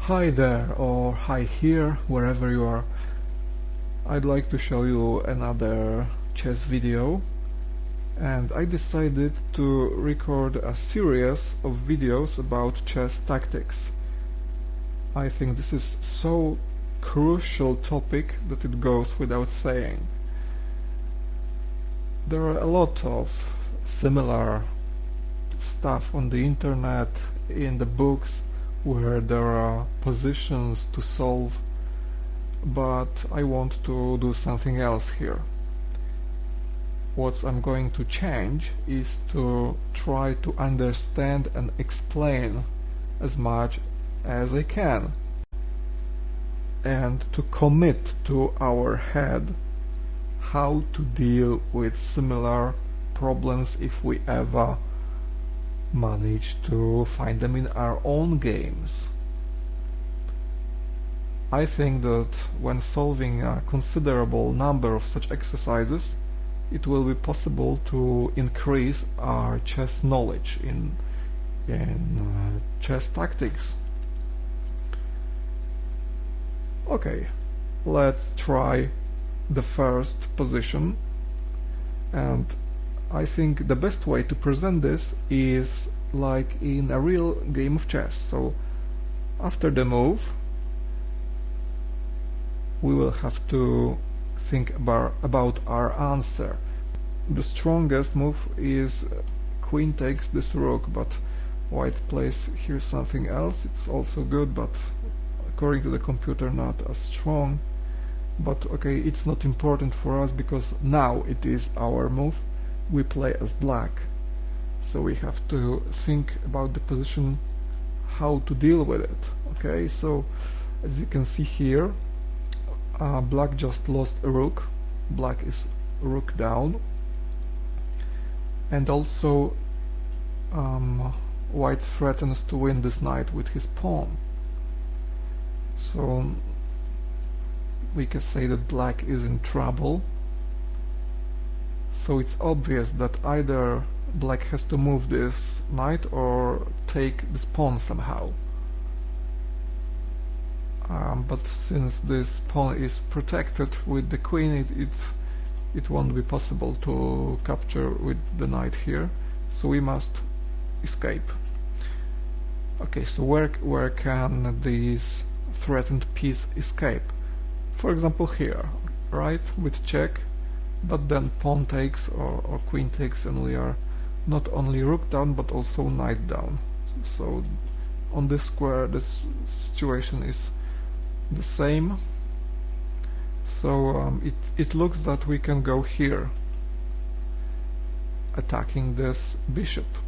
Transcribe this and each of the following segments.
Hi there, or hi here, wherever you are. I'd like to show you another chess video, and I decided to record a series of videos about chess tactics. I think this is so crucial topic that it goes without saying. There are a lot of similar stuff on the internet, in the books, where there are positions to solve, but I want to do something else here. What I'm going to change is to try to understand and explain as much as I can, and to commit to our head how to deal with similar problems if we ever manage to find them in our own games. I think that when solving a considerable number of such exercises, it will be possible to increase our chess knowledge in chess tactics. Okay, let's try the first position, and I think the best way to present this is like in a real game of chess. So after the move, we will have to think about our answer. The strongest move is queen takes this rook, but white plays here something else. It's also good, but according to the computer not as strong. But okay, it's not important for us because now it is our move. We play as black, so we have to think about the position, how to deal with it. Okay, so as you can see here, black just lost a rook. Black is rook down, and also white threatens to win this knight with his pawn. So we can say that black is in trouble. So it's obvious that either black has to move this knight or take this pawn somehow. But since this pawn is protected with the queen, it won't be possible to capture with the knight here. So we must escape. Okay, so where can this threatened piece escape? For example here, right, with check. But then pawn takes or queen takes, and we are not only rook down but also knight down. So on this square this situation is the same. So it looks that we can go here attacking this bishop,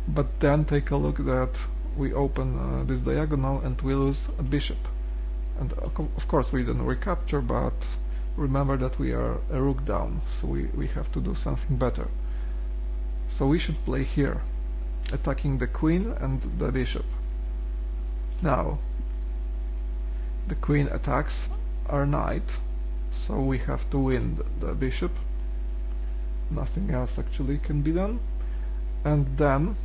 but then take a look that we open this diagonal and we lose a bishop, and of course we then recapture, but remember that we are a rook down, so we have to do something better. So we should play here, attacking the queen and the bishop. Now the queen attacks our knight, so we have to win the bishop. Nothing else actually can be done. And then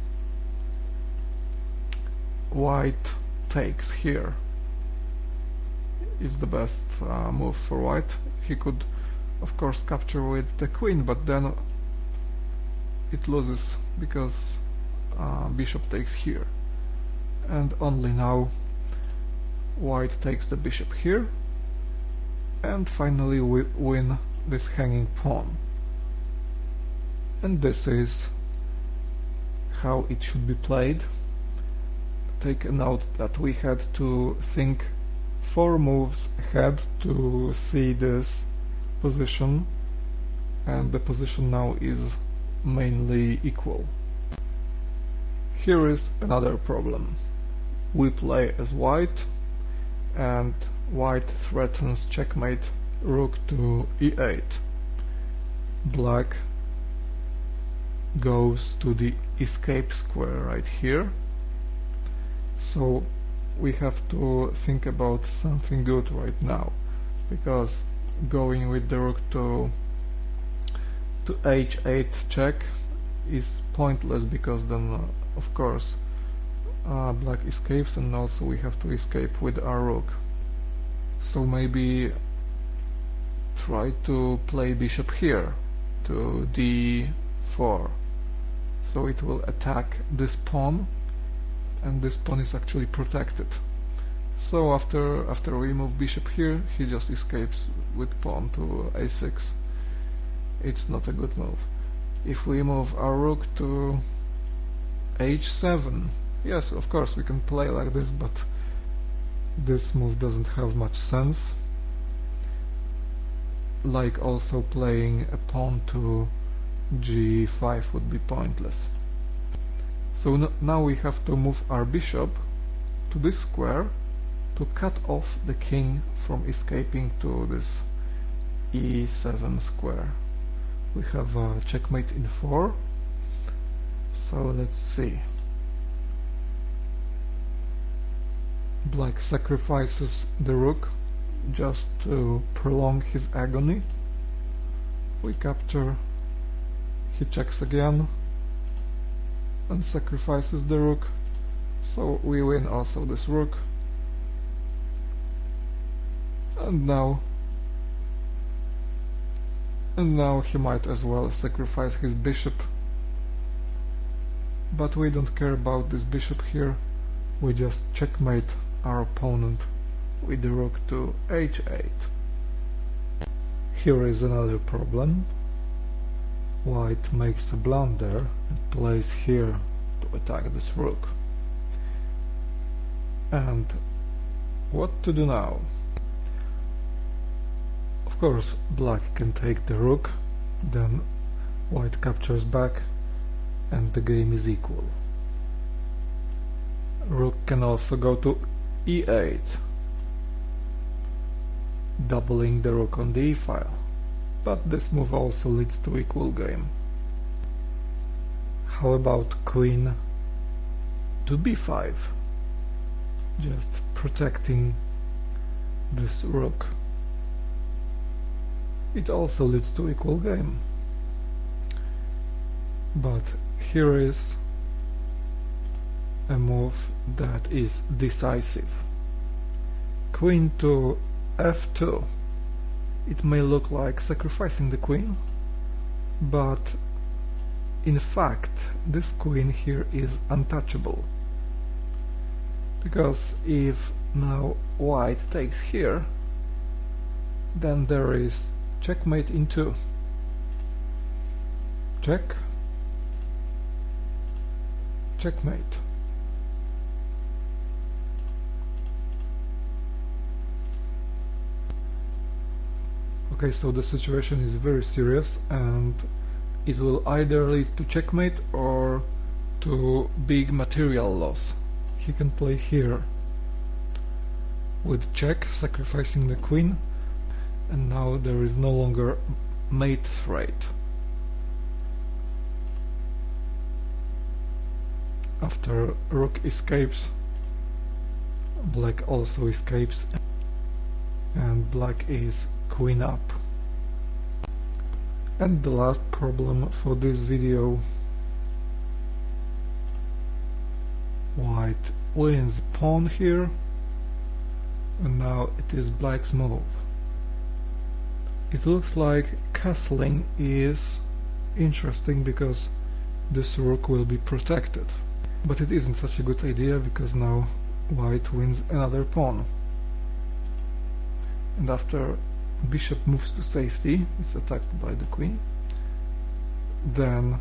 white takes here. Is the best move for white. He could of course capture with the queen, but then it loses because bishop takes here, and only now white takes the bishop here, and finally we win this hanging pawn. And this is how it should be played. Take a note that we had to think 4 moves ahead to see this position, and the position now is mainly equal. Here is another problem. We play as white, and white threatens checkmate rook to e8. Black goes to the escape square right here. So we have to think about something good right now, because going with the rook to h8 check is pointless, because then of course black escapes, and also we have to escape with our rook. So maybe try to play bishop here to d4, so it will attack this pawn, and this pawn is actually protected. So after we move bishop here, he just escapes with pawn to a6. It's not a good move. If we move our rook to h7, yes, of course we can play like this, but this move doesn't have much sense. Like also playing a pawn to g5 would be pointless. So now we have to move our bishop to this square to cut off the king from escaping to this e7 square. We have a checkmate in 4. So let's see. Black sacrifices the rook just to prolong his agony. We capture, he checks again and sacrifices the rook, so we win also this rook. And now he might as well sacrifice his bishop, but we don't care about this bishop here. We just checkmate our opponent with the rook to h8. Here is another problem. White makes a blunder and plays here to attack this rook. And what to do now? Of course, black can take the rook, then white captures back, and the game is equal. Rook can also go to e8, doubling the rook on the e-file, but this move also leads to equal game. How about queen to b5, just protecting this rook? It also leads to equal game. But here is a move that is decisive. Queen to f2. It may look like sacrificing the queen, but in fact this queen here is untouchable, because if now white takes here, then there is checkmate in 2. Check, checkmate. Okay, so the situation is very serious, and it will either lead to checkmate or to big material loss. He can play here with check, sacrificing the queen, and now there is no longer mate threat. After rook escapes, black also escapes, and black is queen up. And the last problem for this video: white wins pawn here, and now it is black's move. It looks like castling is interesting because this rook will be protected, but it isn't such a good idea because now white wins another pawn. And after bishop moves to safety, it's attacked by the queen, then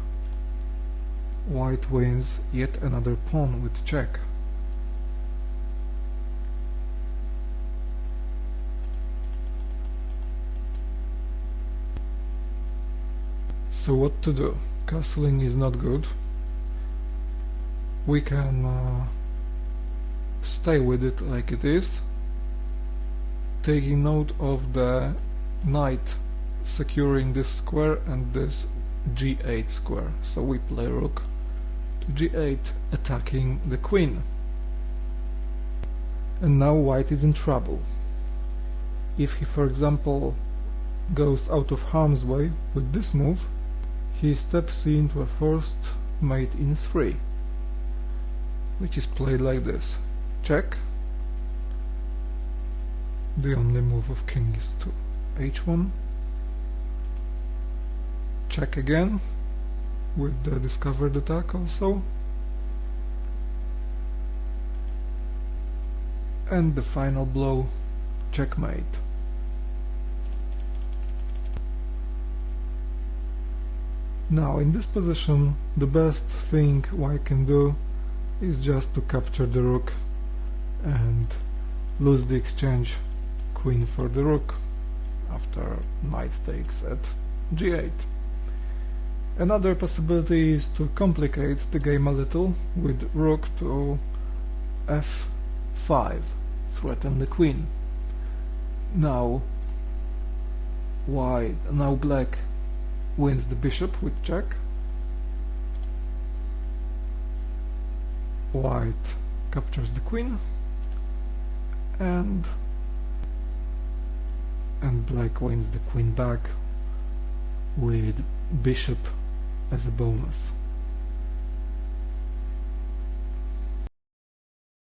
white wins yet another pawn with check. So what to do? Castling is not good. We can stay with it like it is, taking note of the knight securing this square and this g8 square. So we play rook to g8, attacking the queen. And now white is in trouble. If he, for example, goes out of harm's way with this move, he steps into a forced mate in 3. which is played like this. Check. The only move of king is to h1. Check again with the discovered attack also. And the final blow, checkmate. Now in this position the best thing White can do is just to capture the rook and lose the exchange queen for the rook after knight takes at g8. Another possibility is to complicate the game a little with rook to f5, threaten the queen. Now black wins the bishop with check. White captures the queen and black wins the queen back with bishop as a bonus.